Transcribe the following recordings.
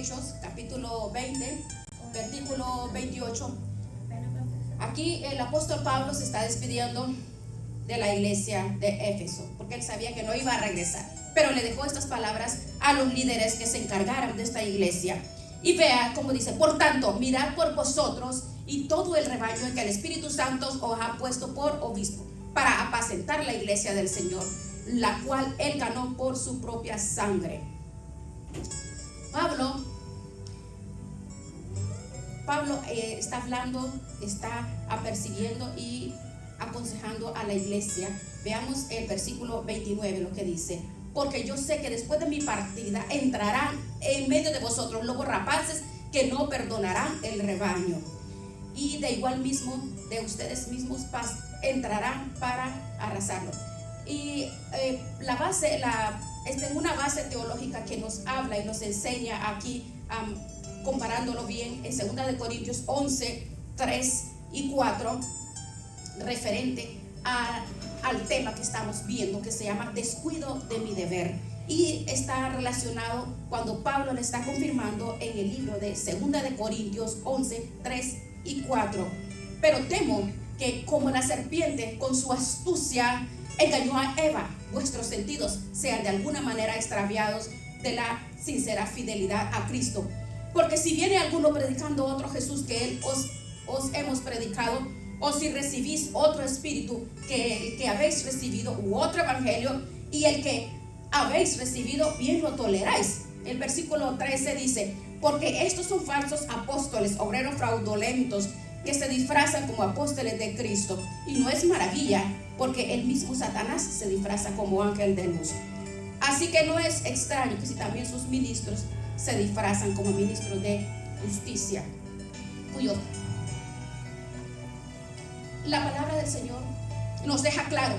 Hechos, capítulo 20, versículo 28. Aquí el apóstol Pablo se está despidiendo de la iglesia de Éfeso, porque él sabía que no iba a regresar, pero le dejó estas palabras a los líderes que se encargaran de esta iglesia. Y vea cómo dice: por tanto, mirad por vosotros y todo el rebaño en que el Espíritu Santo os ha puesto por obispo, para apacentar la iglesia del Señor, la cual él ganó por su propia sangre. Pablo está hablando, está apercibiendo y aconsejando a la iglesia. Veamos el versículo 29, lo que dice: porque yo sé que después de mi partida entrarán en medio de vosotros lobos rapaces que no perdonarán el rebaño, y de igual mismo de ustedes mismos entrarán para arrasarlo. Y la base, esta es una base teológica que nos habla y nos enseña aquí, comparándolo bien en 2 Corintios 11, 3 y 4, referente al tema que estamos viendo, que se llama descuido de mi deber, y está relacionado cuando Pablo le está confirmando en el libro de 2 Corintios 11, 3 y 4. Pero temo que como la serpiente con su astucia engañó a Eva, vuestros sentidos sean de alguna manera extraviados de la sincera fidelidad a Cristo. Porque si viene alguno predicando otro Jesús que él os hemos predicado, o si recibís otro espíritu que el que habéis recibido, u otro evangelio, y el que habéis recibido, bien lo toleráis. El versículo 13 dice: porque estos son falsos apóstoles, obreros fraudulentos, que se disfrazan como apóstoles de Cristo. Y no es maravilla, porque el mismo Satanás se disfraza como ángel de luz. Así que no es extraño que si también sus ministros se disfrazan como ministros de justicia, la palabra del Señor nos deja claro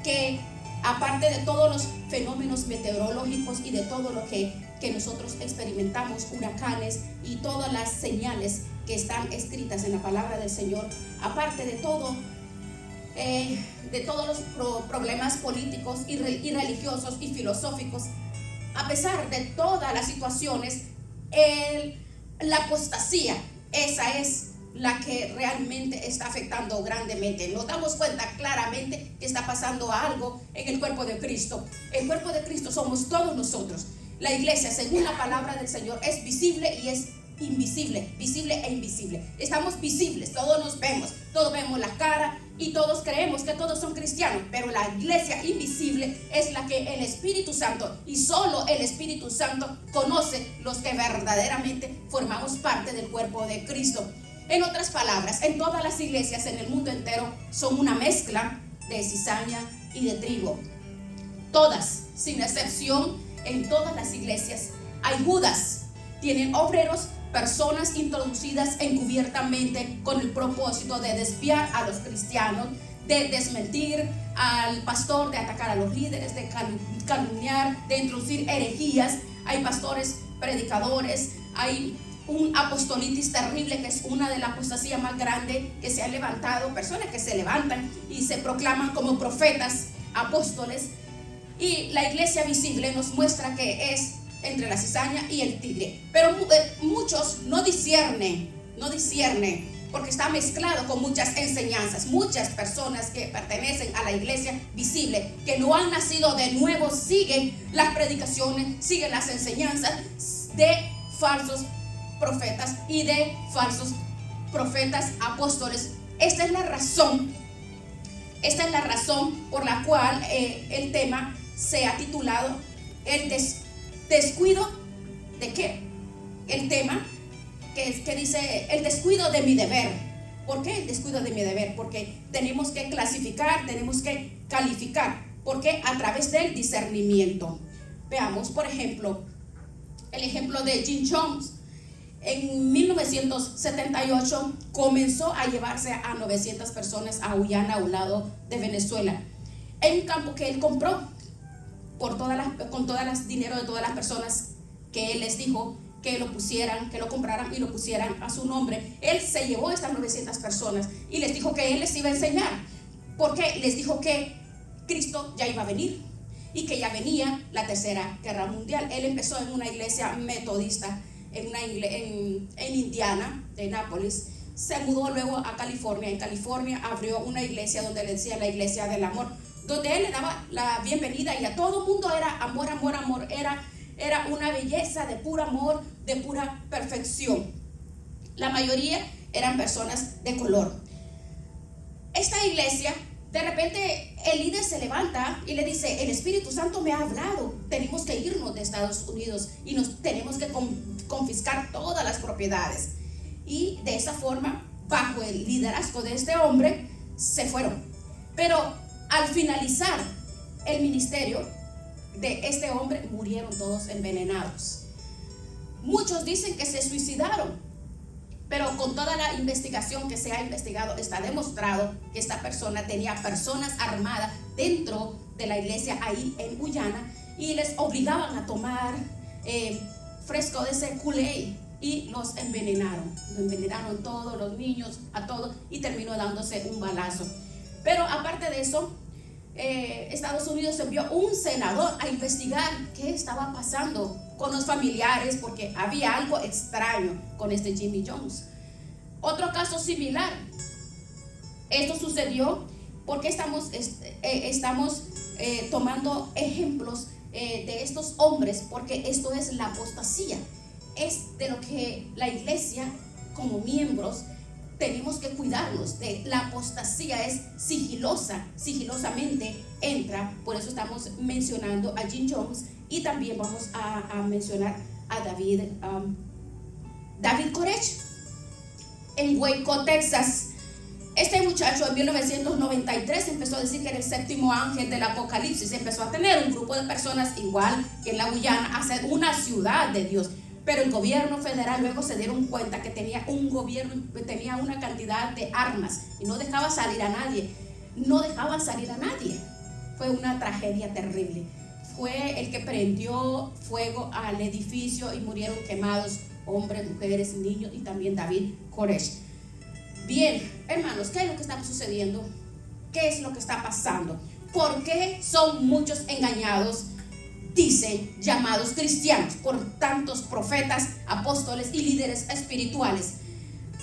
que aparte de todos los fenómenos meteorológicos y de todo lo que nosotros experimentamos, huracanes y todas las señales que están escritas en la palabra del Señor, aparte de todo, de todos los problemas políticos y religiosos y filosóficos, a pesar de todas las situaciones, la apostasía, esa es la que realmente está afectando grandemente. Nos damos cuenta claramente que está pasando algo en el cuerpo de Cristo. El cuerpo de Cristo somos todos nosotros. La iglesia, según la palabra del Señor, es visible y es invisible, visible e invisible. Estamos visibles, todos nos vemos, todos vemos la cara y todos creemos que todos son cristianos, pero la iglesia invisible es la que el Espíritu Santo, y solo el Espíritu Santo, conoce los que verdaderamente formamos parte del cuerpo de Cristo. En otras palabras, en todas las iglesias en el mundo entero son una mezcla de cizaña y de trigo. Todas, sin excepción, en todas las iglesias hay Judas. Tienen obreros, personas introducidas encubiertamente con el propósito de desviar a los cristianos, de desmentir al pastor, de atacar a los líderes, de calumniar, de introducir herejías. Hay pastores predicadores, hay un apostolitis terrible, que es una de las apostasías más grandes que se ha levantado, personas que se levantan y se proclaman como profetas, apóstoles. Y la iglesia visible nos muestra que es entre la cizaña y el tigre, pero muchos no disciernen, porque está mezclado con muchas enseñanzas. Muchas personas que pertenecen a la iglesia visible, que no han nacido de nuevo, siguen las predicaciones, siguen las enseñanzas de falsos profetas y de falsos profetas apóstoles. Esta es la razón por la cual el tema se ha titulado el descuido de qué. El tema que dice el descuido de mi deber. ¿Por qué el descuido de mi deber? Porque tenemos que clasificar, tenemos que calificar, porque a través del discernimiento. Veamos, por ejemplo, el ejemplo de Jim Jones. En 1978 comenzó a llevarse a 900 personas a Guyana, a un lado de Venezuela, en un campo que él compró con todas las dinero de todas las personas que él les dijo que lo pusieran, que lo compraran y lo pusieran a su nombre. Él se llevó a estas 900 personas y les dijo que él les iba a enseñar, porque les dijo que Cristo ya iba a venir y que ya venía la tercera guerra mundial. Él empezó en una iglesia metodista en Indiana, de Nápoles. Se mudó luego a California. En California abrió una iglesia donde le decía la iglesia del amor, donde él le daba la bienvenida y a todo mundo era amor, amor, amor. Era una belleza de puro amor, de pura perfección. La mayoría eran personas de color. Esta iglesia, de repente el líder se levanta y le dice: el Espíritu Santo me ha hablado, tenemos que irnos de Estados Unidos y nos tenemos que confiscar todas las propiedades. Y de esa forma, bajo el liderazgo de este hombre, se fueron. Pero al finalizar el ministerio de este hombre, murieron todos envenenados. Muchos dicen que se suicidaron, pero con toda la investigación que se ha investigado, está demostrado que esta persona tenía personas armadas dentro de la iglesia ahí en Guyana y les obligaban a tomar fresco de ese Kool-Aid y los envenenaron. Lo envenenaron todos los niños, a todos, y terminó dándose un balazo. Pero aparte de eso, Estados Unidos envió un senador a investigar qué estaba pasando con los familiares, porque había algo extraño con este Jimmy Jones. Otro caso similar. Esto sucedió porque estamos tomando ejemplos de estos hombres, porque esto es la apostasía. Es de lo que la iglesia, como miembros, tenemos que cuidarnos de. La apostasía es sigilosamente entra. Por eso estamos mencionando a Jim Jones, y también vamos a mencionar a David Koresh en Waco, Texas. Este muchacho en 1993 empezó a decir que era el séptimo ángel del Apocalipsis. Empezó a tener un grupo de personas igual que en la Guyana, a hacer una ciudad de Dios. Pero el gobierno federal luego se dieron cuenta que tenía una cantidad de armas y no dejaba salir a nadie. Fue una tragedia terrible. Fue el que prendió fuego al edificio y murieron quemados hombres, mujeres, niños, y también David Koresh. Bien, hermanos, ¿qué es lo que está sucediendo? ¿Qué es lo que está pasando? ¿Por qué son muchos engañados, dicen, llamados cristianos, por tantos profetas, apóstoles y líderes espirituales?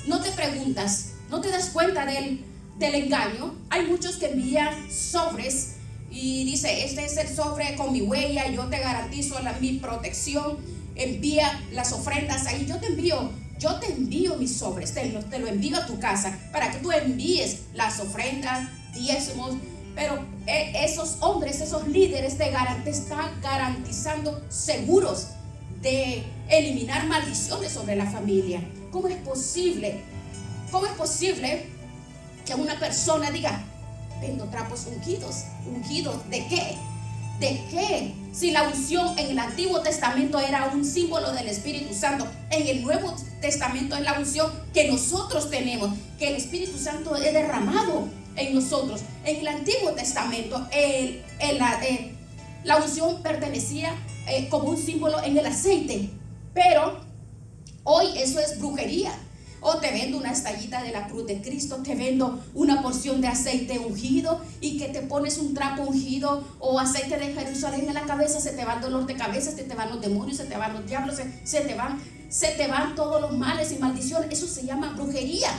No te preguntas, no te das cuenta del engaño. Hay muchos que envían sobres y dice: este es el sobre con mi huella, yo te garantizo mi protección. Envía las ofrendas ahí. Yo te envío mis sobres, te lo envío a tu casa para que tú envíes las ofrendas, diezmos. Pero esos hombres, esos líderes te están garantizando seguros de eliminar maldiciones sobre la familia. ¿Cómo es posible que una persona diga: vendo trapos ungidos? ¿Ungidos de qué? ¿De qué? Si la unción en el Antiguo Testamento era un símbolo del Espíritu Santo, en el Nuevo Testamento es la unción que nosotros tenemos, que el Espíritu Santo es derramado en nosotros. En el Antiguo Testamento la unción pertenecía como un símbolo en el aceite, pero hoy eso es brujería. O te vendo una estallita de la cruz de Cristo, te vendo una porción de aceite ungido y que te pones un trapo ungido o aceite de Jerusalén en la cabeza. Se te va el dolor de cabeza, se te van los demonios, se te van los diablos, se te van todos los males y maldiciones. Eso se llama brujería.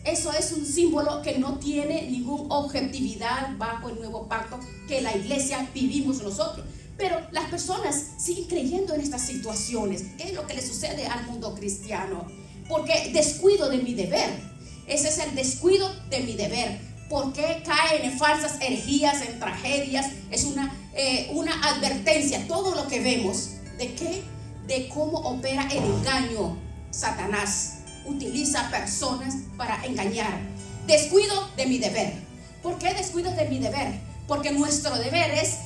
Eso es un símbolo que no tiene ninguna objetividad bajo el nuevo pacto que la iglesia vivimos nosotros. Pero las personas siguen creyendo en estas situaciones. ¿Qué es lo que le sucede al mundo cristiano? Porque descuido de mi deber. Ese es el descuido de mi deber. Porque caen en falsas herejías, en tragedias. Es una advertencia. Todo lo que vemos, ¿de qué? De cómo opera el engaño. Satanás utiliza personas para engañar. Descuido de mi deber. ¿Por qué descuido de mi deber? Porque nuestro deber es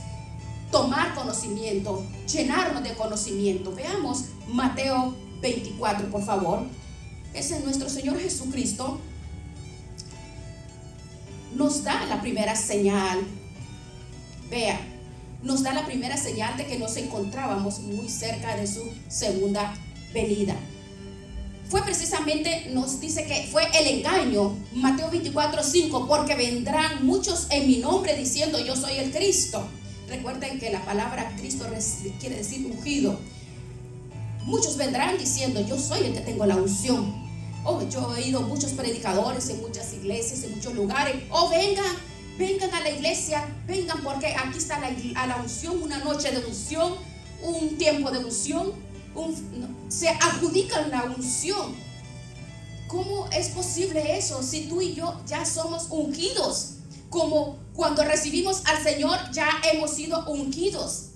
tomar conocimiento, llenarnos de conocimiento. Veamos Mateo 24, por favor. Ese es nuestro Señor Jesucristo. Nos da la primera señal. Vea, nos da la primera señal de que nos encontrábamos muy cerca de su segunda venida. Fue precisamente, nos dice que fue el engaño. Mateo 24:5, porque vendrán muchos en mi nombre diciendo: yo soy el Cristo. Recuerden que la palabra Cristo quiere decir ungido. Muchos vendrán diciendo: yo soy el que tengo la unción. Oh, yo he oído muchos predicadores en muchas iglesias, en muchos lugares: oh, vengan a la iglesia, vengan porque aquí está la unción, una noche de unción, un tiempo de unción. Se adjudican la unción. ¿Cómo es posible eso si tú y yo ya somos ungidos? Como cuando recibimos al Señor ya hemos sido ungidos.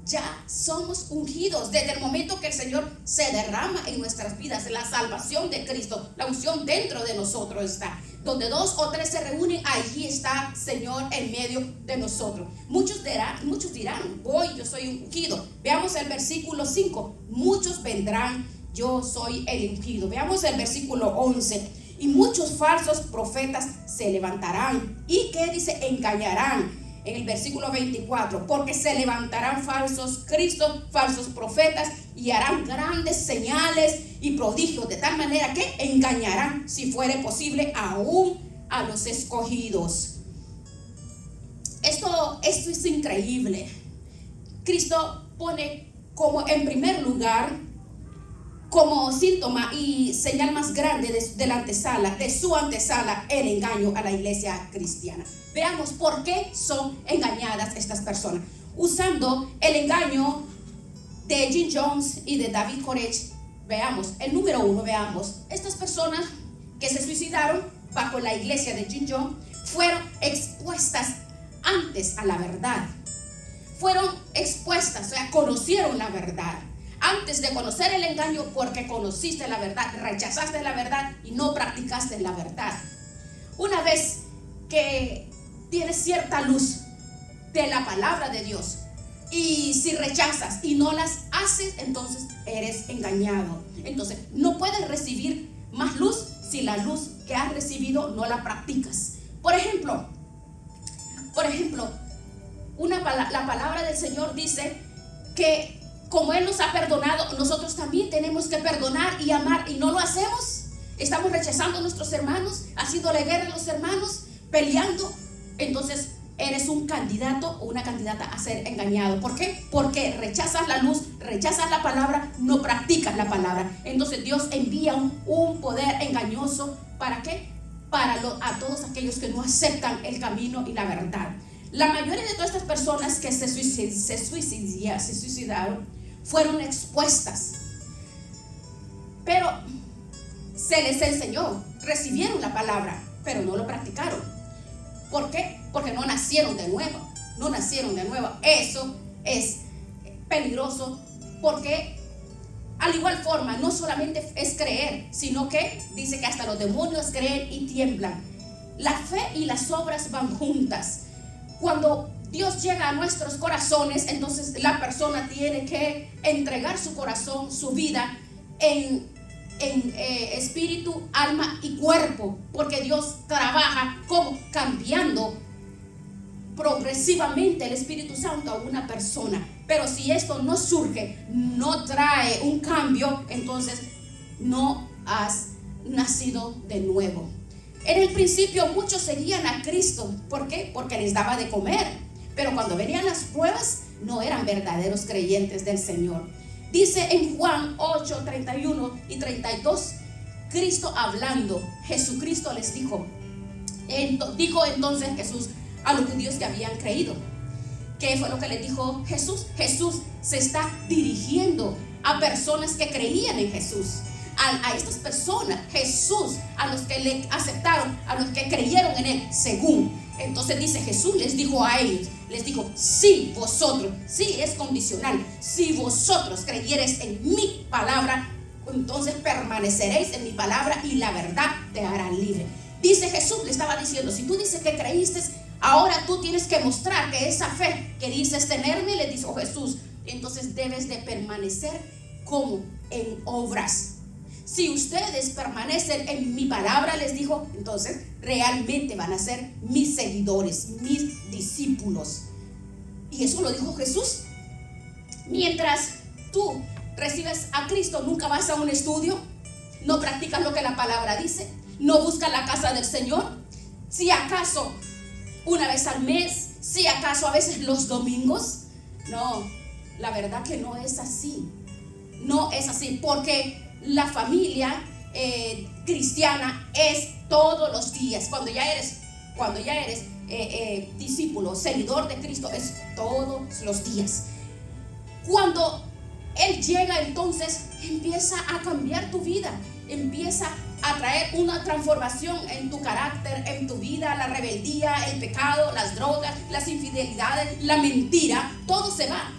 Ya somos ungidos desde el momento que el Señor se derrama en nuestras vidas. La salvación de Cristo, la unción dentro de nosotros está. Donde 2 o 3 se reúnen, allí está Señor en medio de nosotros. Muchos dirán: voy, yo soy ungido. Veamos el versículo 5. Muchos vendrán: yo soy el ungido. Veamos el versículo 11. Y muchos falsos profetas se levantarán. ¿Y qué dice? Engañarán. En el versículo 24, porque se levantarán falsos cristos, falsos profetas, y harán grandes señales y prodigios, de tal manera que engañarán, si fuere posible, aún a los escogidos. Esto es increíble. Cristo pone como en primer lugar, como síntoma y señal más grande de su antesala, el engaño a la iglesia cristiana. Veamos por qué son engañadas estas personas. Usando el engaño de Jim Jones y de David Koresh, veamos, el número 1, veamos. Estas personas que se suicidaron bajo la iglesia de Jim Jones fueron expuestas antes a la verdad. Fueron expuestas, o sea, conocieron la verdad. Antes de conocer el engaño, porque conociste la verdad, rechazaste la verdad y no practicaste la verdad. Una vez que tienes cierta luz de la palabra de Dios, y si rechazas y no las haces, entonces eres engañado. Entonces no puedes recibir más luz si la luz que has recibido no la practicas. Por ejemplo, la palabra del Señor dice que como Él nos ha perdonado, nosotros también tenemos que perdonar y amar, y no lo hacemos. Estamos rechazando a nuestros hermanos, haciéndole guerra a los hermanos, peleando. Entonces eres un candidato o una candidata a ser engañado. ¿Por qué? Porque rechazas la luz, rechazas la palabra, no practicas la palabra. Entonces Dios envía un poder engañoso. ¿Para qué? A todos aquellos que no aceptan el camino y la verdad. La mayoría de todas estas personas que se suicidaron fueron expuestas, pero se les enseñó, recibieron la palabra, pero no lo practicaron. ¿Por qué? Porque no nacieron de nuevo. Eso es peligroso, porque al igual forma no solamente es creer, sino que dice que hasta los demonios creen y tiemblan. La fe y las obras van juntas. Cuando Dios llega a nuestros corazones, entonces la persona tiene que entregar su corazón, su vida en espíritu, alma y cuerpo, porque Dios trabaja como cambiando progresivamente el Espíritu Santo a una persona. Pero si esto no surge, no trae un cambio, entonces no has nacido de nuevo. En el principio muchos seguían a Cristo. ¿Por qué? Porque les daba de comer. Pero cuando venían las pruebas, no eran verdaderos creyentes del Señor. Dice en Juan 8, 31 y 32, Cristo hablando, Jesucristo les dijo entonces Jesús a los judíos que habían creído. ¿Qué fue lo que les dijo Jesús? Jesús se está dirigiendo a personas que creían en Jesús. A estas personas, Jesús, a los que le aceptaron, a los que creyeron en Él, según. Entonces dice Jesús, les dijo a ellos, les dijo: si vosotros, sí es condicional, si vosotros creyereis en mi palabra, entonces permaneceréis en mi palabra y la verdad te hará libre. Dice Jesús, le estaba diciendo: si tú dices que creíste, ahora tú tienes que mostrar que esa fe que dices tenerme, le dijo Jesús, entonces debes de permanecer como en obras. Si ustedes permanecen en mi palabra, les dijo, entonces realmente van a ser mis seguidores, mis discípulos. Y eso lo dijo Jesús. Mientras tú recibes a Cristo, nunca vas a un estudio, no practicas lo que la palabra dice, no buscas la casa del Señor. Si acaso una vez al mes, si acaso a veces los domingos. No, la verdad que no es así. No es así, porque la familia cristiana es todos los días. Cuando ya eres discípulo, seguidor de Cristo, es todos los días. Cuando Él llega, entonces empieza a cambiar tu vida, empieza a traer una transformación en tu carácter, en tu vida. La rebeldía, el pecado, las drogas, las infidelidades, la mentira, todo se va.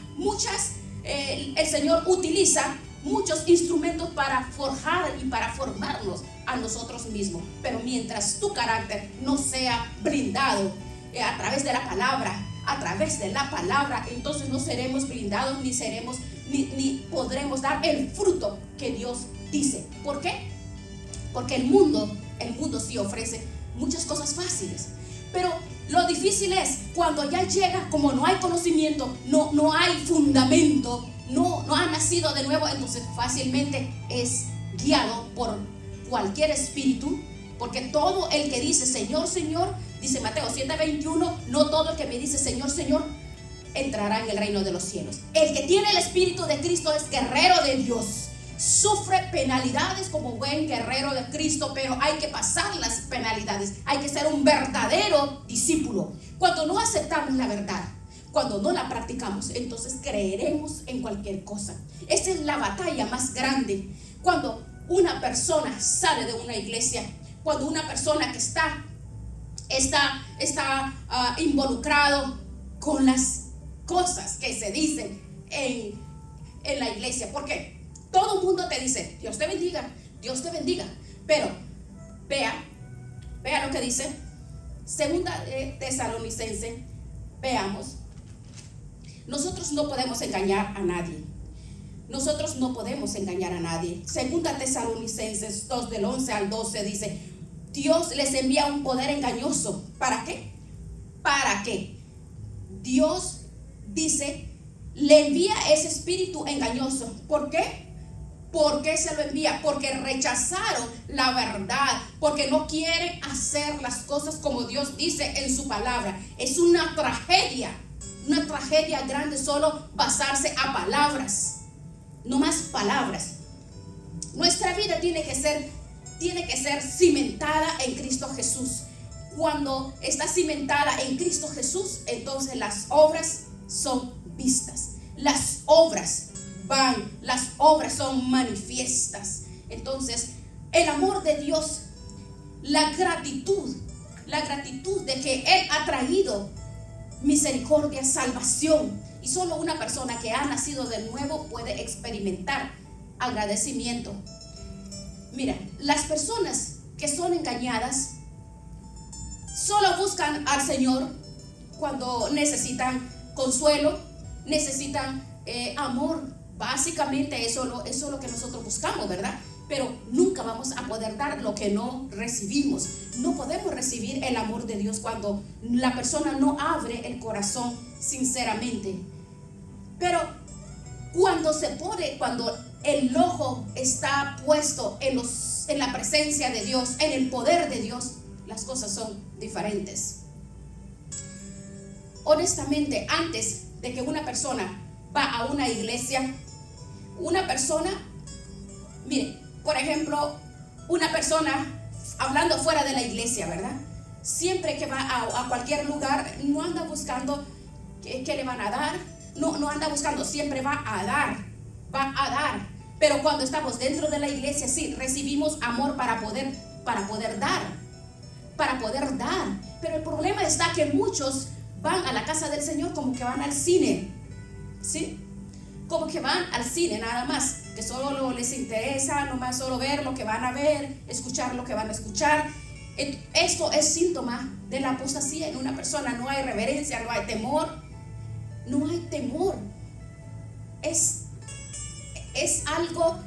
El Señor utiliza muchos instrumentos para forjar y para formarnos a nosotros mismos. Pero mientras tu carácter no sea blindado a través de la palabra, entonces no seremos blindados ni podremos dar el fruto que Dios dice. ¿Por qué? Porque el mundo sí ofrece muchas cosas fáciles, pero lo difícil es cuando ya llega, como no hay conocimiento, no hay fundamento, no ha nacido de nuevo, entonces fácilmente es guiado por cualquier espíritu. Porque todo el que dice Señor, Señor, dice Mateo 7:21, no todo el que me dice Señor, Señor entrará en el reino de los cielos. El que tiene el Espíritu de Cristo es guerrero de Dios. Sufre penalidades como buen guerrero de Cristo, pero hay que pasar las penalidades. Hay que ser un verdadero discípulo. Cuando no aceptamos la verdad, cuando no la practicamos, entonces creeremos en cualquier cosa. Esta es la batalla más grande. Cuando una persona sale de una iglesia, cuando una persona que está involucrado con las cosas que se dicen en la iglesia. Porque todo el mundo te dice, Dios te bendiga, Dios te bendiga. Pero vea lo que dice Segunda Tesalonicense. Veamos. Nosotros no podemos engañar a nadie. Nosotros no podemos engañar a nadie. Segunda Tesalonicenses 2 del 11 al 12 dice: Dios les envía un poder engañoso. ¿Para qué? ¿Para qué? Dios dice, le envía ese espíritu engañoso. ¿Por qué? ¿Por qué se lo envía? Porque rechazaron la verdad, porque no quieren hacer las cosas como Dios dice en su palabra. Es una tragedia grande solo basarse a palabras. No más palabras. Nuestra vida tiene que ser cimentada en Cristo Jesús. Cuando está cimentada en Cristo Jesús, entonces las obras son vistas. Las obras son manifiestas. Entonces, el amor de Dios, la gratitud de que Él ha traído misericordia, salvación. Y solo una persona que ha nacido de nuevo puede experimentar agradecimiento. Mira, las personas que son engañadas solo buscan al Señor cuando necesitan consuelo, necesitan amor. Básicamente eso es lo que nosotros buscamos, ¿verdad? Pero nunca vamos a poder dar lo que no recibimos. No podemos recibir el amor de Dios cuando la persona no abre el corazón sinceramente. Pero cuando el ojo está puesto en la presencia de Dios, en el poder de Dios, las cosas son diferentes. Honestamente, antes de que una persona va a una iglesia, mire, por ejemplo, una persona hablando fuera de la iglesia, ¿verdad? Siempre que va a cualquier lugar, no anda buscando qué le van a dar, no anda buscando, siempre va a dar. Pero cuando estamos dentro de la iglesia, sí, recibimos amor para poder dar. Pero el problema está que muchos van a la casa del Señor como que van al cine, ¿sí? Como que van al cine nada más, que solo les interesa nomás solo ver lo que van a ver, escuchar lo que van a escuchar. Esto es síntoma de la apostasía en una persona. No hay reverencia, no hay temor. Es algo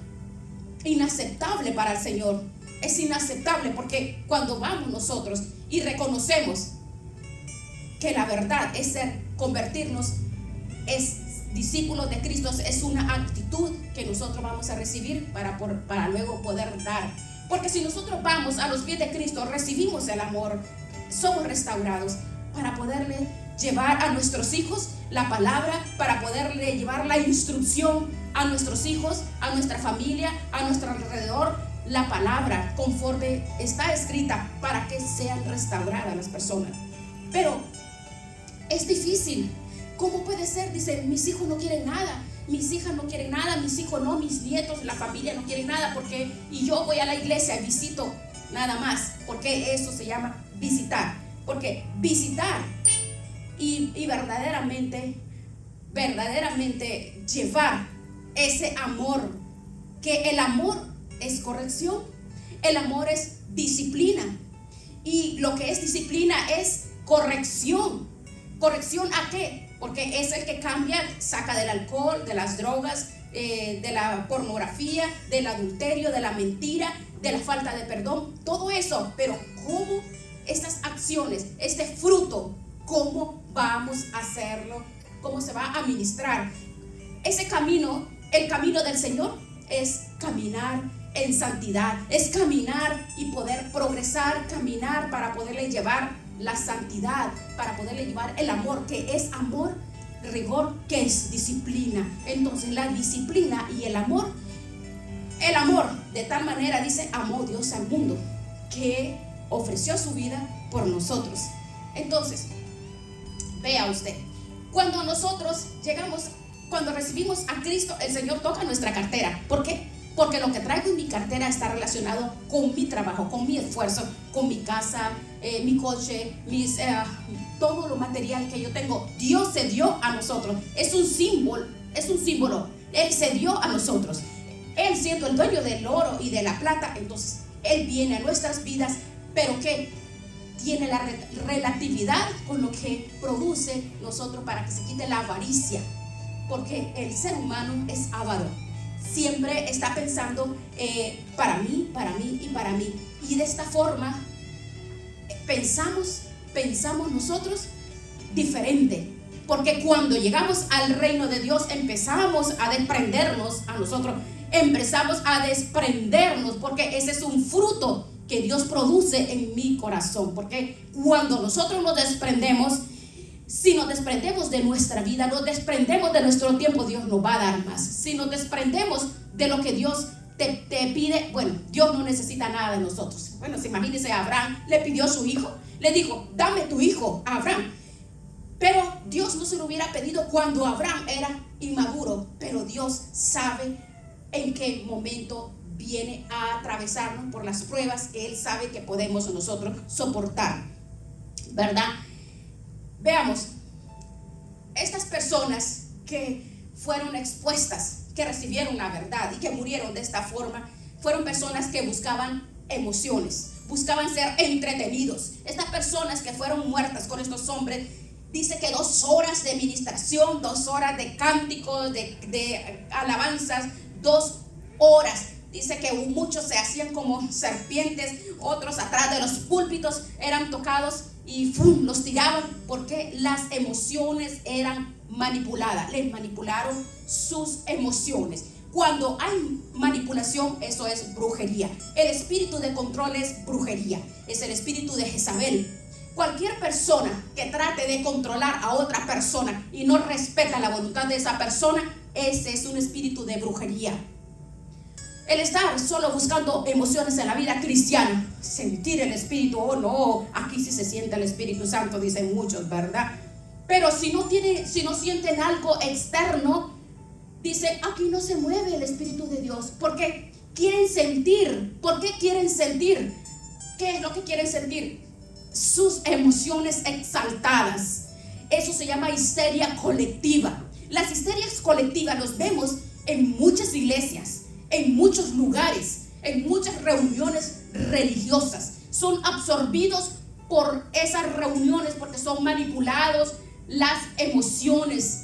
inaceptable para el Señor. Es inaceptable porque cuando vamos nosotros y reconocemos que la verdad es convertirnos, es discípulos de Cristo, es una actitud que nosotros vamos a recibir para luego poder dar. Porque si nosotros vamos a los pies de Cristo, recibimos el amor, somos restaurados para poderle llevar a nuestros hijos la palabra, para poderle llevar la instrucción, a nuestros hijos, a nuestra familia, a nuestro alrededor, la palabra conforme está escrita para que sean restauradas las personas. Pero es difícil. ¿Cómo puede ser? Dice, mis hijos no quieren nada, mis hijas no quieren nada, mis hijos no, mis nietos, la familia no quieren nada, porque y yo voy a la iglesia y visito nada más, porque eso se llama visitar. Porque visitar y verdaderamente llevar ese amor, que el amor es corrección, el amor es disciplina, y lo que es disciplina es corrección. ¿Corrección a qué? Porque es el que cambia, saca del alcohol, de las drogas, de la pornografía, del adulterio, de la mentira, de la falta de perdón, todo eso. Pero ¿cómo estas acciones, este fruto, cómo vamos a hacerlo? ¿Cómo se va a ministrar? Ese camino, el camino del Señor, es caminar en santidad, es caminar y poder progresar, caminar para poderle llevar la santidad, para poderle llevar el amor, que es amor, rigor, que es disciplina. Entonces la disciplina y el amor de tal manera, dice, amó Dios al mundo, que ofreció su vida por nosotros. Entonces, vea usted, cuando nosotros llegamos, cuando recibimos a Cristo, el Señor toca nuestra cartera. ¿Por qué? Porque lo que traigo en mi cartera está relacionado con mi trabajo, con mi esfuerzo, con mi casa, mi coche, todo lo material que yo tengo. Dios se dio a nosotros. Es un símbolo. Él se dio a nosotros. Él, siendo el dueño del oro y de la plata, entonces Él viene a nuestras vidas, pero que tiene la relatividad con lo que produce nosotros, para que se quite la avaricia, porque el ser humano es avaro. Siempre está pensando para mí y para mí. Y de esta forma pensamos nosotros diferente. Porque cuando llegamos al reino de Dios empezamos a desprendernos a nosotros. Empezamos a desprendernos, porque ese es un fruto que Dios produce en mi corazón. Porque cuando nosotros nos desprendemos, si nos desprendemos de nuestra vida, nos desprendemos de nuestro tiempo, Dios nos va a dar más. Si nos desprendemos de lo que Dios te pide, bueno, Dios no necesita nada de nosotros. Bueno, imagínense, Abraham le pidió a su hijo, le dijo, dame tu hijo, Abraham. Pero Dios no se lo hubiera pedido cuando Abraham era inmaduro. Pero Dios sabe en qué momento viene a atravesarnos por las pruebas que Él sabe que podemos nosotros soportar, ¿verdad? Veamos, estas personas que fueron expuestas, que recibieron la verdad y que murieron de esta forma, fueron personas que buscaban emociones, buscaban ser entretenidos. Estas personas que fueron muertas con estos hombres, dice que 2 horas de ministración, 2 horas de cánticos, de alabanzas, 2 horas. Dice que muchos se hacían como serpientes, otros atrás de los púlpitos eran tocados y ¡fum!, los tiraban, porque las emociones eran manipuladas. Les manipularon sus emociones. Cuando hay manipulación, eso es brujería. El espíritu de control es brujería, es el espíritu de Jezabel. Cualquier persona que trate de controlar a otra persona y no respeta la voluntad de esa persona, ese es un espíritu de brujería. El estar solo buscando emociones en la vida cristiana, sentir el Espíritu, oh no, aquí sí se siente el Espíritu Santo, dicen muchos, ¿verdad? Pero si no sienten algo externo, dice, aquí no se mueve el Espíritu de Dios, porque quieren sentir. ¿Por qué quieren sentir? ¿Qué es lo que quieren sentir? Sus emociones exaltadas. Eso se llama histeria colectiva. Las histerias colectivas los vemos en muchas iglesias, en muchos lugares, en muchas reuniones religiosas. Son absorbidos por esas reuniones porque son manipulados las emociones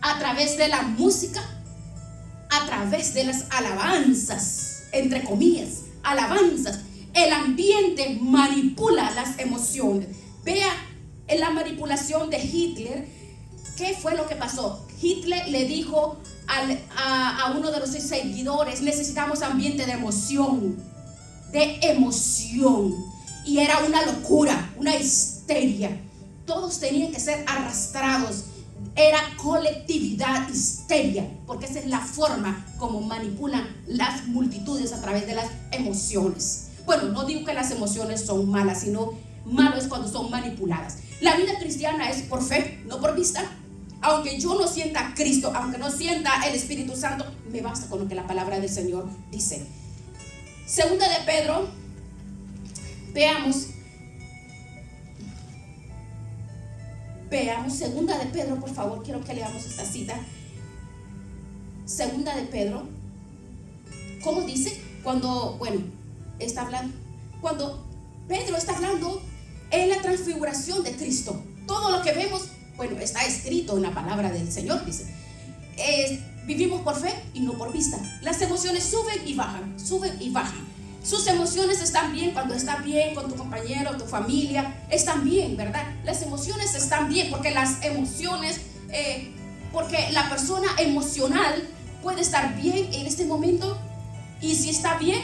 a través de la música, a través de las alabanzas, entre comillas, alabanzas. El ambiente manipula las emociones. Vea en la manipulación de Hitler, ¿qué fue lo que pasó? Hitler le dijo a uno de los seguidores, necesitamos ambiente de emoción, y era una locura, una histeria. Todos tenían que ser arrastrados era colectividad, histeria, porque esa es la forma como manipulan las multitudes a través de las emociones. Bueno, no digo que las emociones son malas, sino malo es cuando son manipuladas. La vida cristiana es por fe, no por vista. Aunque yo no sienta a Cristo, aunque no sienta el Espíritu Santo, me basta con lo que la palabra del Señor dice. Segunda de Pedro, veamos segunda de Pedro, por favor, quiero que leamos esta cita. Segunda de Pedro, ¿cómo dice? Cuando Pedro está hablando en la transfiguración de Cristo. Todo lo que vemos, está escrito en la palabra del Señor, dice. Vivimos por fe y no por vista. Las emociones suben y bajan, suben y bajan. Sus emociones están bien cuando estás bien con tu compañero, tu familia, están bien, ¿verdad? Las emociones están bien porque porque la persona emocional puede estar bien en este momento, y si está bien,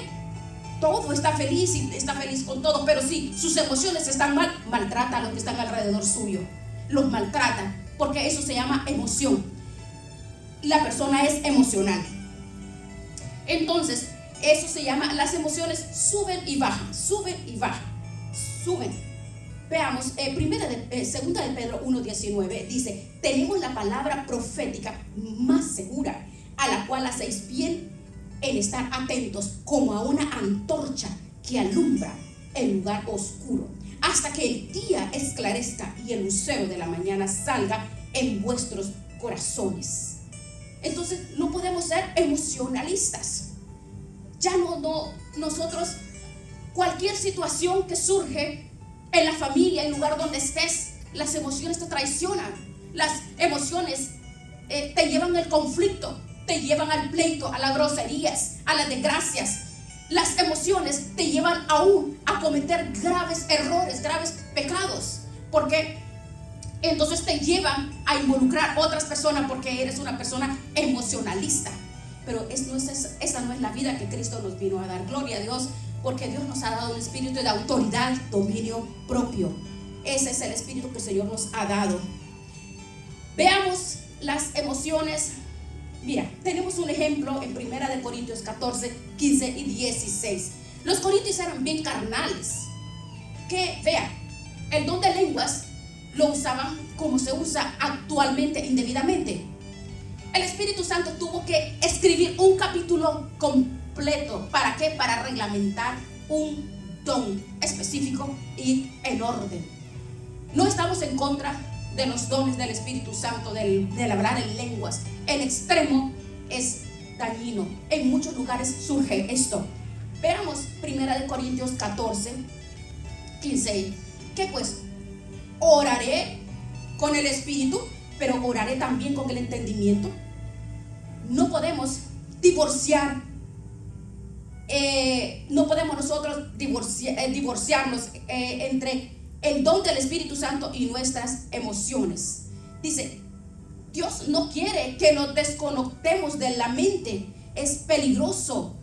todo está feliz y está feliz con todo. Pero si sus emociones están mal, maltrata a los que están alrededor suyo, los maltrata, porque eso se llama emoción. La persona es emocional. Entonces, eso se llama, las emociones suben y bajan, suben y bajan, suben. Veamos, segunda de Pedro 1:19 dice: tenemos la palabra profética más segura, a la cual hacéis bien en estar atentos como a una antorcha que alumbra el lugar oscuro, hasta que el día esclarezca y el lucero de la mañana salga en vuestros corazones. Entonces no podemos ser emocionalistas. Ya nosotros, cualquier situación que surge en la familia, en el lugar donde estés, las emociones te traicionan. Las emociones te llevan al conflicto, te llevan al pleito, a las groserías, a las desgracias. Las emociones te llevan aún a cometer graves errores, graves pecados, porque entonces te llevan a involucrar a otras personas porque eres una persona emocionalista. Pero esa no es la vida que Cristo nos vino a dar. Gloria a Dios, porque Dios nos ha dado un espíritu de autoridad, dominio propio. Ese es el espíritu que el Señor nos ha dado. Veamos las emociones. Mira, tenemos un ejemplo en 1 Corintios 14, 15 y 16. Los corintios eran bien carnales. El don de lenguas lo usaban como se usa actualmente indebidamente. El Espíritu Santo tuvo que escribir un capítulo completo. ¿Para qué? Para reglamentar un don específico y en orden. No estamos en contra de los dones del Espíritu Santo, del hablar en lenguas. El extremo es dañino. En muchos lugares surge esto. Veamos 1 Corintios 14, 15. ¿Qué pues? Oraré con el Espíritu, pero oraré también con el entendimiento. No podemos divorciar, no podemos nosotros divorciarnos entre el don del Espíritu Santo y nuestras emociones. Dice, Dios no quiere que nos desconectemos de la mente. Es peligroso.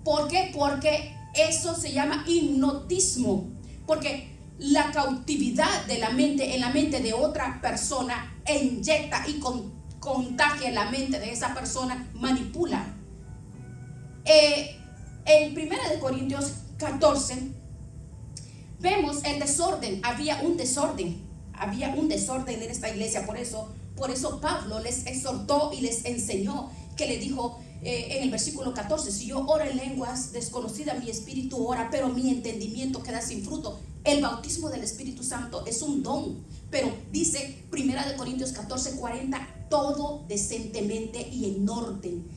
¿Por qué? Porque eso se llama hipnotismo. Porque la cautividad de la mente en la mente de otra persona inyecta y contagia la mente de esa persona, manipula. En 1 Corintios 14 vemos el desorden. Había un desorden en esta iglesia. Por eso Pablo les exhortó y les enseñó, que le dijo en el versículo 14: si yo oro en lenguas desconocidas, mi espíritu ora, pero mi entendimiento queda sin fruto. El bautismo del Espíritu Santo es un don, pero dice 1 Corintios 14, 40, todo decentemente y en orden,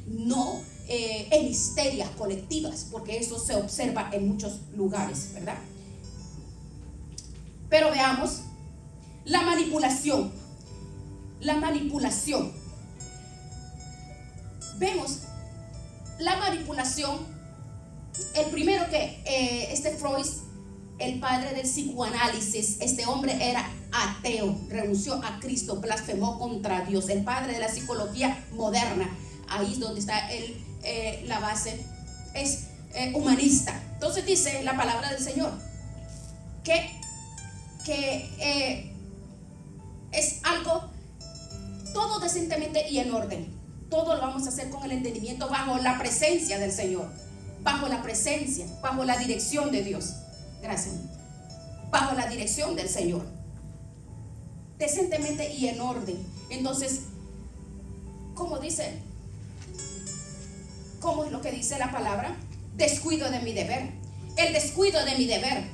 no en histerias colectivas, porque eso se observa en muchos lugares, ¿verdad? Pero veamos la manipulación. Vemos la manipulación. El primero que Freud, el padre del psicoanálisis, este hombre era ateo, renunció a Cristo, blasfemó contra Dios. El padre de la psicología moderna, ahí es donde está la base, es humanista. Entonces dice la palabra del Señor que es algo todo decentemente y en orden. Todo lo vamos a hacer con el entendimiento, bajo la presencia del Señor, bajo la presencia, bajo la dirección de Dios. Gracias. Bajo la dirección del Señor, decentemente y en orden. Entonces, ¿cómo dice? ¿Cómo es lo que dice la palabra? Descuido de mi deber. El descuido de mi deber.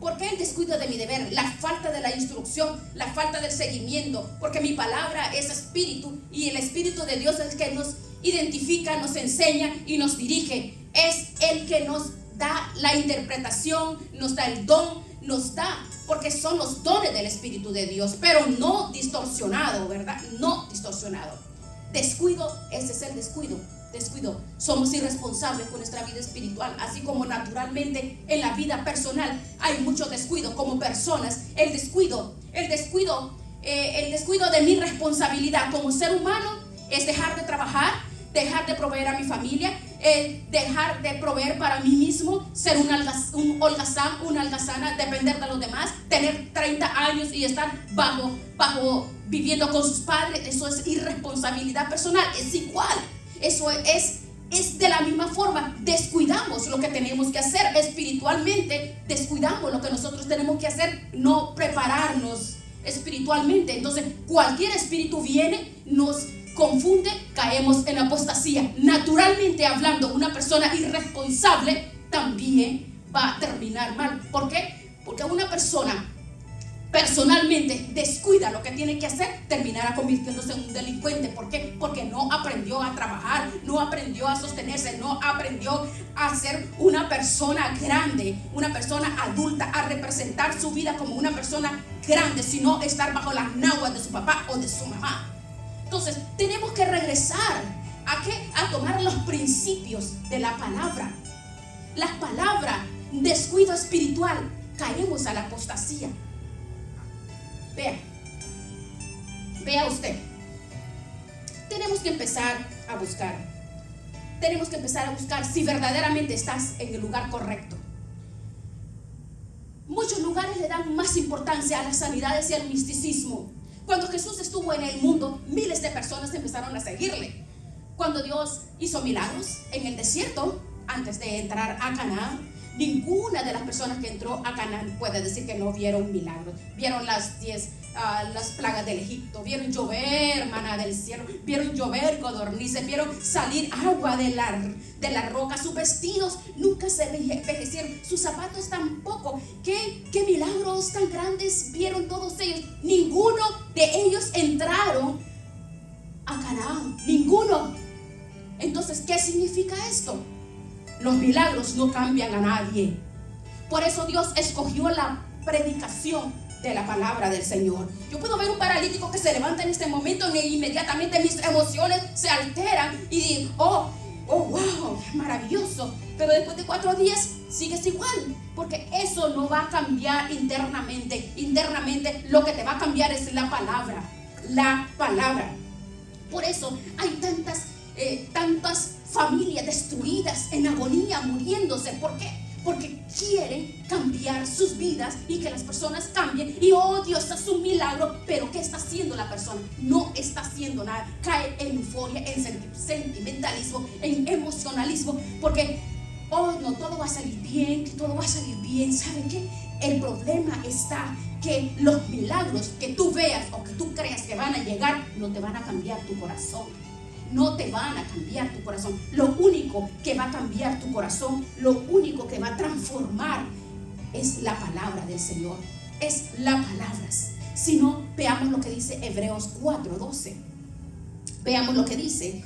¿Por qué el descuido de mi deber? La falta de la instrucción, la falta del seguimiento. Porque mi palabra es espíritu, y el Espíritu de Dios es el que nos identifica, nos enseña y nos dirige. Es el que nos da la interpretación, nos da el don, nos da, porque son los dones del Espíritu de Dios, pero no distorsionado, ¿verdad? No distorsionado. Descuido, ese es el descuido. Descuido. Somos irresponsables con nuestra vida espiritual, así como naturalmente en la vida personal hay mucho descuido como personas. El descuido de mi responsabilidad como ser humano es dejar de trabajar, dejar de proveer a mi familia, dejar de proveer para mí mismo, ser un holgazán, una holgazana, depender de los demás, tener 30 años y estar bajo viviendo con sus padres. Eso es irresponsabilidad personal. Es igual. Eso es de la misma forma. Descuidamos lo que tenemos que hacer espiritualmente, descuidamos lo que nosotros tenemos que hacer, no prepararnos espiritualmente. Entonces cualquier espíritu viene, nos confunde, caemos en apostasía. Naturalmente hablando, una persona irresponsable también va a terminar mal. ¿Por qué? Porque una persona personalmente descuida lo que tiene que hacer, terminará convirtiéndose en un delincuente. ¿Por qué? Porque no aprendió a trabajar, no aprendió a sostenerse, no aprendió a ser una persona grande, una persona adulta, a representar su vida como una persona grande, sino estar bajo las naguas de su papá o de su mamá. Entonces tenemos que regresar ¿a qué? A tomar los principios de la palabra. La palabra, descuido espiritual, caemos a la apostasía. Vea usted. Tenemos que empezar a buscar. Tenemos que empezar a buscar si verdaderamente estás en el lugar correcto. Muchos lugares le dan más importancia a las sanidades y al misticismo. Cuando Jesús estuvo en el mundo, miles de personas empezaron a seguirle. Cuando Dios hizo milagros en el desierto, antes de entrar a Canaán, ninguna de las personas que entró a Canaán puede decir que no vieron milagros. Vieron las 10 las plagas del Egipto, vieron llover maná del cielo, vieron llover codornices, vieron salir agua de la roca. Sus vestidos nunca se envejecieron, sus zapatos tampoco. ¿Qué milagros tan grandes vieron todos ellos? Ninguno de ellos entraron a Canaán, ninguno. Entonces, ¿qué significa esto? Los milagros no cambian a nadie. Por eso Dios escogió la predicación de la palabra del Señor. Yo puedo ver un paralítico que se levanta en este momento y inmediatamente mis emociones se alteran y digo, oh wow, maravilloso. Pero después de 4 días sigues igual, porque eso no va a cambiar internamente. Internamente lo que te va a cambiar es la palabra. La palabra. Por eso hay tantas familias destruidas, en agonía, muriéndose. ¿Por qué? Porque quieren cambiar sus vidas y que las personas cambien. Y oh, Dios hace un milagro. Pero ¿qué está haciendo la persona? No está haciendo nada. Cae en euforia, en sentimentalismo, en emocionalismo. Porque oh, no, todo va a salir bien, todo va a salir bien. ¿Sabe qué? El problema está que los milagros que tú veas o que tú creas que van a llegar no te van a cambiar tu corazón. No te van a cambiar tu corazón. Lo único que va a cambiar tu corazón, lo único que va a transformar es la palabra del Señor. Es la palabra. Si no, veamos lo que dice Hebreos 4:12. Veamos lo que dice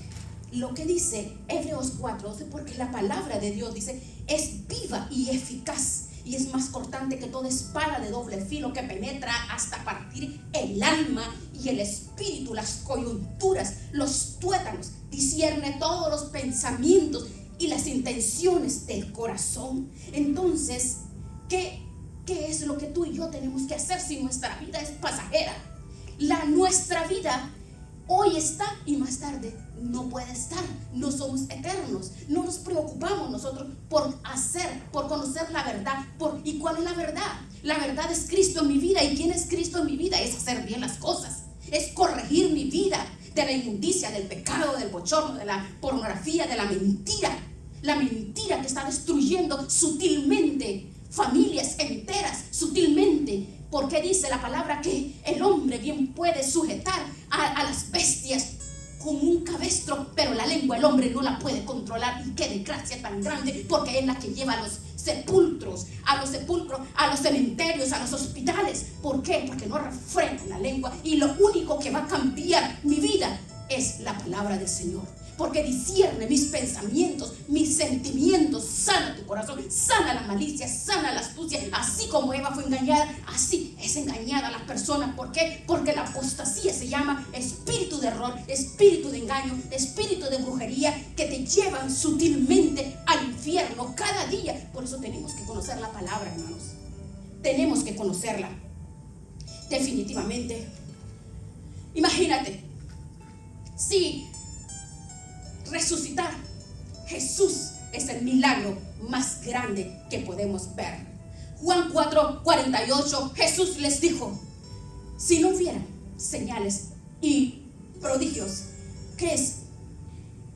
Hebreos 4:12, porque la palabra de Dios dice, es viva y eficaz, y es más cortante que toda espada de doble filo, que penetra hasta partir el alma y el espíritu, las coyunturas, los tuétanos, discierne todos los pensamientos y las intenciones del corazón. Entonces, ¿qué es lo que tú y yo tenemos que hacer si nuestra vida es pasajera? Nuestra vida Hoy está y más tarde no puede estar. No somos eternos. No nos preocupamos nosotros por conocer la verdad. ¿Y cuál es la verdad? La verdad es Cristo en mi vida. ¿Y quién es Cristo en mi vida? Es hacer bien las cosas. Es corregir mi vida de la inmundicia, del pecado, del bochorno, de la pornografía, de la mentira. La mentira que está destruyendo sutilmente familias enteras, sutilmente. Porque dice la palabra que el hombre bien puede sujetar a las bestias con un cabestro, pero la lengua el hombre no la puede controlar. Y qué desgracia tan grande, porque es la que lleva a los sepulcros, a los cementerios, a los hospitales. ¿Por qué? Porque no refrena la lengua. Y lo único que va a cambiar mi vida es la palabra del Señor, porque discierne mis pensamientos, mis sentimientos. Sana tu corazón, sana la malicia, sana la astucia. Así como Eva fue engañada, así es engañada la persona. ¿Por qué? Porque la apostasía se llama espíritu de error, espíritu de engaño, espíritu de brujería, que te llevan sutilmente al infierno cada día. Por eso tenemos que conocer la palabra, hermanos. Tenemos que conocerla definitivamente. Imagínate si resucitar, Jesús es el milagro más grande que podemos ver. Juan 4:48, Jesús les dijo: si no hubieran señales y prodigios, ¿qué es?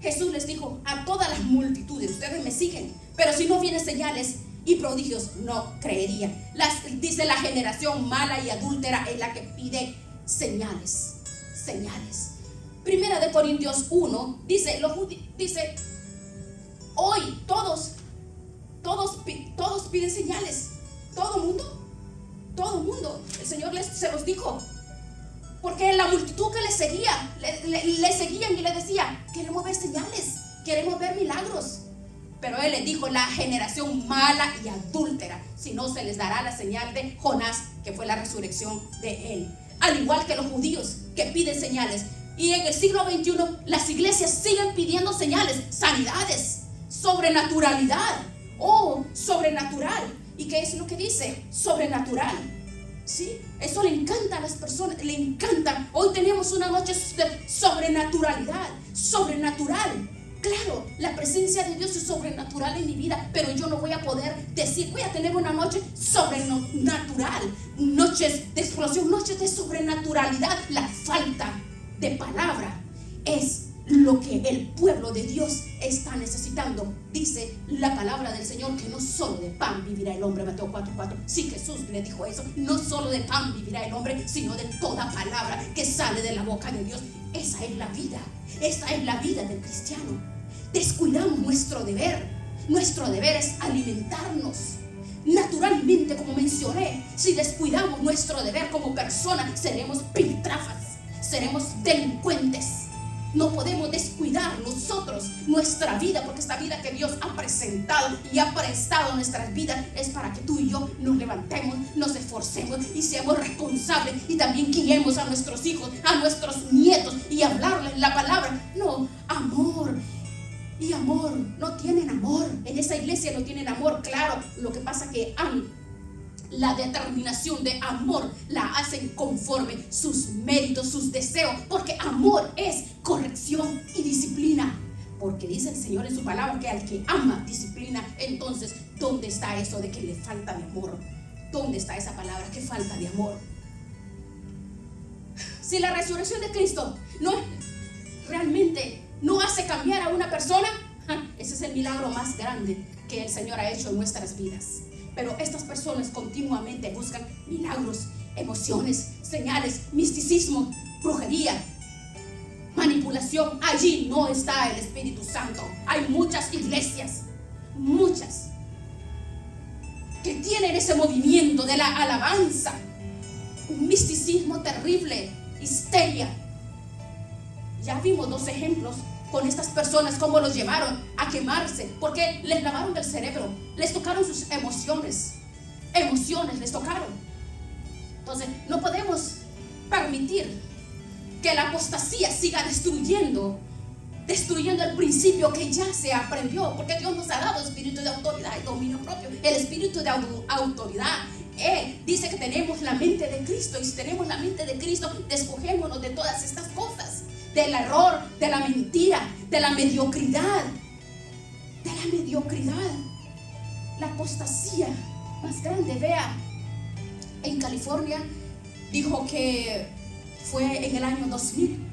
Jesús les dijo a todas las multitudes: ustedes me siguen, pero si no hubieran señales y prodigios, no creerían. Dice la generación mala y adúltera es la que pide señales. Primera de Corintios 1 dice, hoy todos piden señales. Todo mundo. El Señor se los dijo, porque la multitud que le seguía, le seguían y le decía: queremos ver señales, queremos ver milagros. Pero Él les dijo: la generación mala y adúltera, si no, se les dará la señal de Jonás, que fue la resurrección de él. Al igual que los judíos que piden señales. Y en el siglo XXI las iglesias siguen pidiendo señales, sanidades, sobrenaturalidad. Sobrenatural. ¿Y qué es lo que dice? Sobrenatural. ¿Sí? Eso le encanta a las personas, le encanta. Hoy tenemos una noche de sobrenaturalidad, sobrenatural. Claro, la presencia de Dios es sobrenatural en mi vida, pero yo no voy a poder decir: voy a tener una noche sobrenatural, noches de explosión, noches de sobrenaturalidad. La falta de palabra es lo que el pueblo de Dios está necesitando. Dice la palabra del Señor que no solo de pan vivirá el hombre. Mateo 4:4. Sí, Jesús le dijo eso: no solo de pan vivirá el hombre, sino de toda palabra que sale de la boca de Dios. Esa es la vida. Esa es la vida del cristiano. Descuidamos nuestro deber. Nuestro deber es alimentarnos. Naturalmente, como mencioné, si descuidamos nuestro deber como personas, seremos piltrafas, seremos delincuentes. No podemos descuidar nosotros nuestra vida, porque esta vida que Dios ha presentado y ha prestado a nuestras vidas es para que tú y yo nos levantemos, nos esforcemos y seamos responsables, y también guiemos a nuestros hijos, a nuestros nietos, y hablarles la palabra. No, amor y amor. No tienen amor. En esa iglesia no tienen amor. Claro, lo que pasa que la determinación de amor la hacen conforme sus méritos, sus deseos, porque amor es corrección y disciplina. Porque dice el Señor en su palabra que al que ama disciplina. Entonces, ¿dónde está eso de que le falta de amor? ¿Dónde está esa palabra que falta de amor? Si la resurrección de Cristo realmente no hace cambiar a una persona, ese es el milagro más grande que el Señor ha hecho en nuestras vidas. Pero estas personas continuamente buscan milagros, emociones, señales, misticismo, brujería, manipulación. Allí no está el Espíritu Santo. Hay muchas iglesias, muchas, que tienen ese movimiento de la alabanza, un misticismo terrible, histeria. Ya vimos 2 ejemplos con estas personas, cómo los llevaron a quemarse, porque les lavaron el cerebro, les tocaron sus emociones les tocaron. Entonces no podemos permitir que la apostasía siga destruyendo el principio que ya se aprendió, porque Dios nos ha dado espíritu de autoridad y dominio propio. El espíritu de autoridad dice que tenemos la mente de Cristo, y si tenemos la mente de Cristo, despojémonos de todas estas cosas. del error, de la mentira, de la mediocridad. La apostasía más grande. Vea, en California, dijo que fue en el año 2000,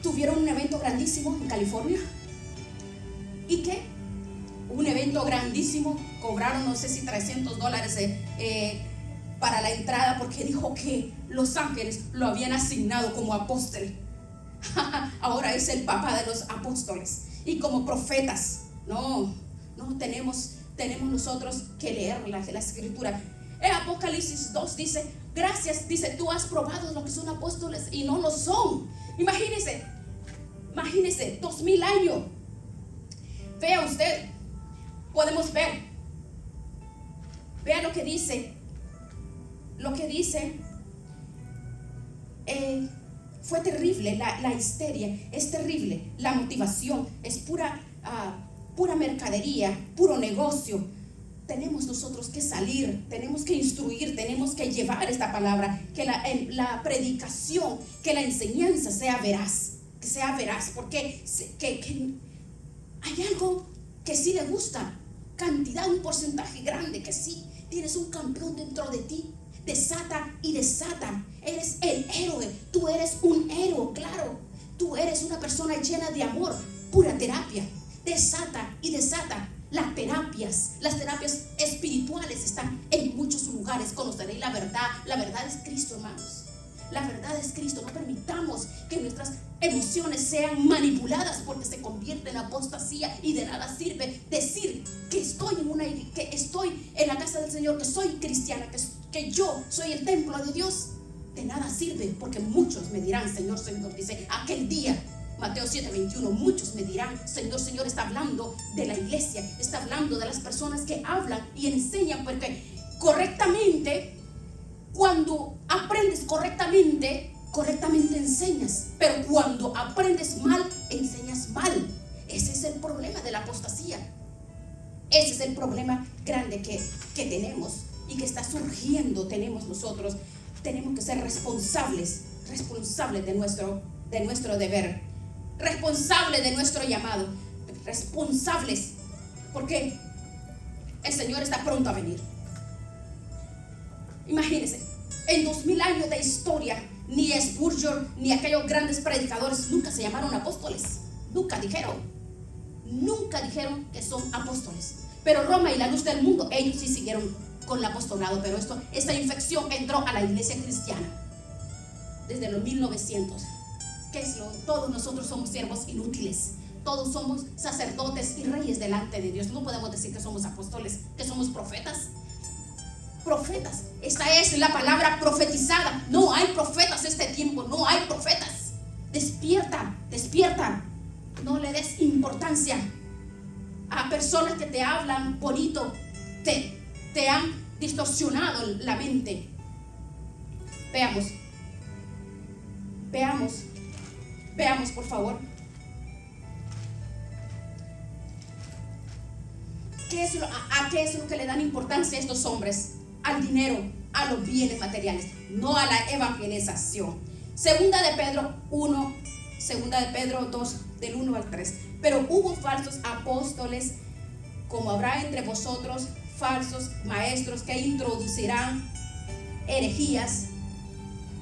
tuvieron un evento grandísimo en California. ¿Y qué? Un evento grandísimo, cobraron no sé si $300 para la entrada, porque dijo que Los Ángeles lo habían asignado como apóstol. Ahora es el papá de los apóstoles y como profetas. No, tenemos nosotros que leer la escritura. En Apocalipsis 2 dice: gracias, dice, tú has probado lo que son apóstoles y no lo son. Imagínese 2000 años. Vea usted, podemos ver. Vea lo que dice. Fue terrible la histeria, es terrible la motivación, es pura mercadería, puro negocio. Tenemos nosotros que salir, tenemos que instruir, tenemos que llevar esta palabra, que la predicación, que la enseñanza sea veraz, porque que hay algo que sí le gusta, un porcentaje grande que sí. Tienes un campeón dentro de ti, desata y desata. Eres el héroe, tú eres un héroe, claro. Tú eres una persona llena de amor, pura terapia. Desata y desata. Las terapias espirituales están en muchos lugares. Conoceréis la verdad es Cristo, hermanos. La verdad es Cristo. No permitamos que nuestras emociones sean manipuladas, porque se convierte en apostasía y de nada sirve decir que estoy en la casa del Señor, que soy cristiana, que yo soy el templo de Dios. De nada sirve, porque muchos me dirán: Señor, Señor. Dice aquel día, Mateo 7:21, muchos me dirán: Señor, Señor. Está hablando de la iglesia, está hablando de las personas que hablan y enseñan, porque correctamente, cuando aprendes correctamente enseñas, pero cuando aprendes mal, enseñas mal. Ese es el problema de la apostasía. Ese es el problema grande que tenemos y que está surgiendo. Nosotros tenemos que ser responsables de nuestro deber, responsables de nuestro llamado, responsables, porque el Señor está pronto a venir. Imagínense, en 2000 años de historia, ni Spurgeon ni aquellos grandes predicadores nunca se llamaron apóstoles. Nunca dijeron que son apóstoles. Pero Roma y la luz del mundo, ellos sí siguieron con el apostolado. Pero esta infección entró a la iglesia cristiana desde los 1900. Todos nosotros somos siervos inútiles. Todos somos sacerdotes y reyes delante de Dios. No podemos decir que somos apóstoles, que somos profetas. Esta es la palabra profetizada. No hay profetas este tiempo, no hay profetas. Despierta. No le des importancia a personas que te hablan bonito, te han distorsionado la mente. Veamos por favor. ¿A qué es lo que le dan importancia a estos hombres? Al dinero, a los bienes materiales, no a la evangelización. Segunda de Pedro 2, del 1 al 3. Pero hubo falsos apóstoles, como habrá entre vosotros falsos maestros, que introducirán herejías.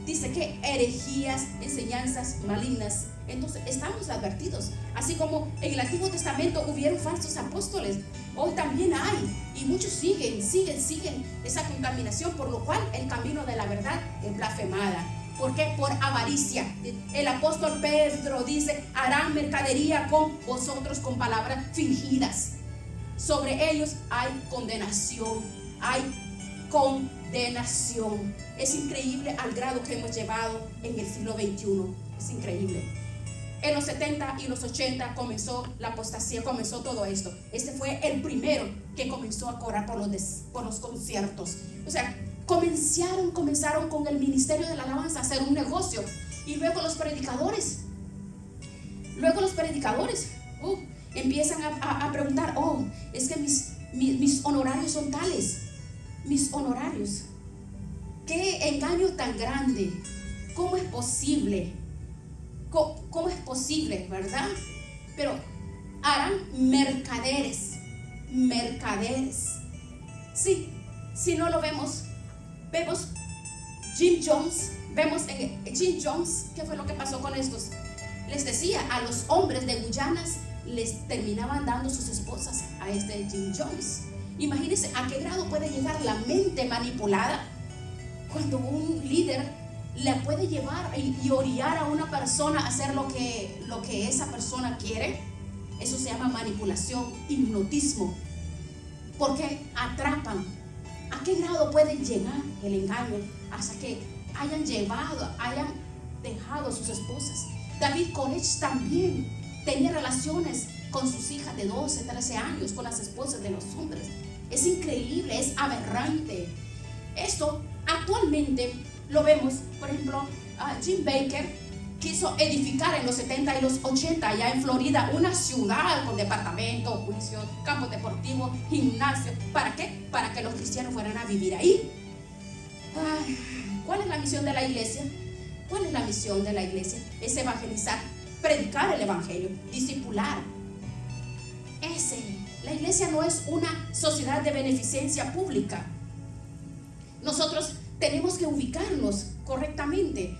Dice que herejías, enseñanzas malignas. Entonces estamos advertidos. Así como en el Antiguo Testamento hubieron falsos apóstoles, hoy también hay, y muchos siguen esa contaminación, por lo cual el camino de la verdad es blasfemada. ¿Por qué? Por avaricia. El apóstol Pedro dice: harán mercadería con vosotros con palabras fingidas. Sobre ellos hay condenación. Es increíble al grado que hemos llevado en el siglo XXI. Es increíble. En los 70 y los 80 comenzó la apostasía, comenzó todo esto. Este fue el primero que comenzó a cobrar por los conciertos. O sea, comenzaron con el ministerio de la alabanza a hacer un negocio. Y luego los predicadores empiezan a preguntar: es que mis honorarios son tales. Mis honorarios. ¡Qué engaño tan grande! ¿Cómo es posible? ¿Cómo es posible, verdad? Pero harán mercaderes. Sí, si no lo vemos Jim Jones, Jim Jones, ¿qué fue lo que pasó con estos? Les decía, a los hombres de Guyanas les terminaban dando sus esposas a este Jim Jones. Imagínense a qué grado puede llegar la mente manipulada cuando un líder le puede llevar y orillar a una persona a hacer lo que esa persona quiere. Eso se llama manipulación, hipnotismo, porque atrapan. ¿A qué grado puede llegar el engaño? Hasta que hayan dejado a sus esposas. David Koresh también tenía relaciones con sus hijas de 12, 13 años, con las esposas de los hombres. Es increíble, es aberrante. Esto actualmente lo vemos. Por ejemplo, Jim Baker quiso edificar en los 70 y los 80 allá en Florida una ciudad con departamentos, juicios, campos deportivos, gimnasios. ¿Para qué? Para que los cristianos fueran a vivir ahí. ¿Cuál es la misión de la iglesia? ¿Cuál es la misión de la iglesia? Es evangelizar, predicar el evangelio, discipular. La iglesia no es una sociedad de beneficencia pública. Nosotros tenemos que ubicarnos correctamente.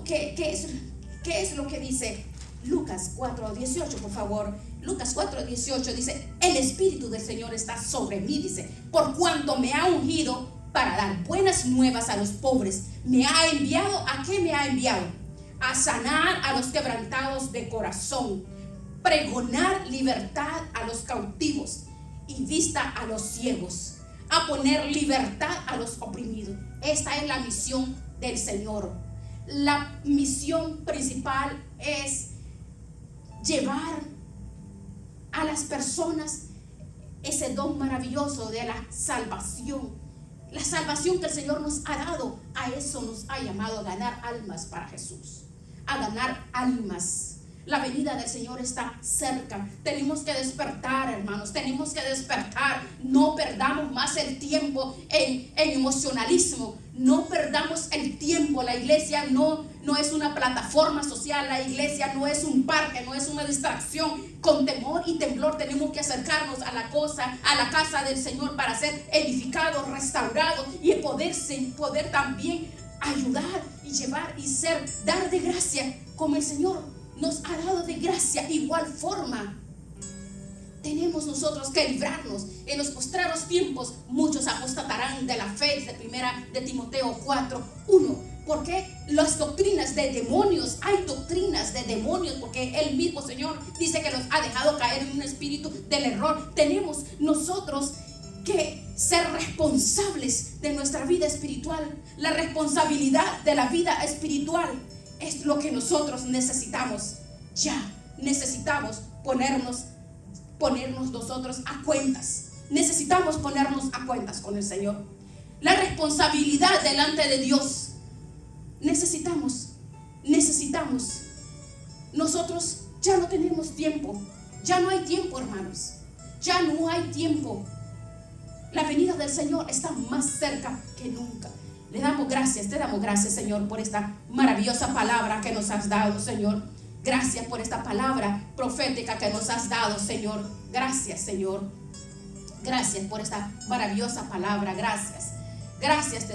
¿Qué es lo que dice Lucas 4:18, por favor? Lucas 4:18 dice: el Espíritu del Señor está sobre mí, dice, por cuanto me ha ungido para dar buenas nuevas a los pobres. Me ha enviado, ¿a qué me ha enviado? A sanar a los quebrantados de corazón, pregonar libertad a los cautivos y vista a los ciegos, a poner libertad a los oprimidos. Esta es la misión del Señor. La misión principal es llevar a las personas ese don maravilloso de la salvación. La salvación que el Señor nos ha dado, a eso nos ha llamado, a ganar almas para Jesús, a ganar almas. La venida del Señor está cerca. Tenemos que despertar, hermanos, tenemos que despertar. No perdamos más el tiempo en emocionalismo. No perdamos el tiempo. La iglesia no es una plataforma social. La iglesia no es un parque, no es una distracción. Con temor y temblor tenemos que acercarnos a la casa del Señor para ser edificados, restaurados y poder también ayudar y llevar y dar de gracia como el Señor nos ha dado de gracia. Igual forma tenemos nosotros que librarnos. En los postreros tiempos muchos apostatarán de la fe, dice primera de Timoteo 4:1. Porque las doctrinas de demonios, hay doctrinas de demonios, porque el mismo Señor dice que los ha dejado caer en un espíritu del error. Tenemos nosotros que ser responsables de nuestra vida espiritual. La responsabilidad de la vida espiritual es lo que nosotros necesitamos. Ya necesitamos ponernos nosotros a cuentas. Necesitamos ponernos a cuentas con el Señor. La responsabilidad delante de Dios. Necesitamos. Nosotros ya no tenemos tiempo. Ya no hay tiempo, hermanos. Ya no hay tiempo. La venida del Señor está más cerca que nunca. Te damos gracias, Señor, por esta maravillosa palabra que nos has dado, Señor. Gracias por esta palabra profética que nos has dado, Señor. Gracias, Señor. Gracias por esta maravillosa palabra. Gracias.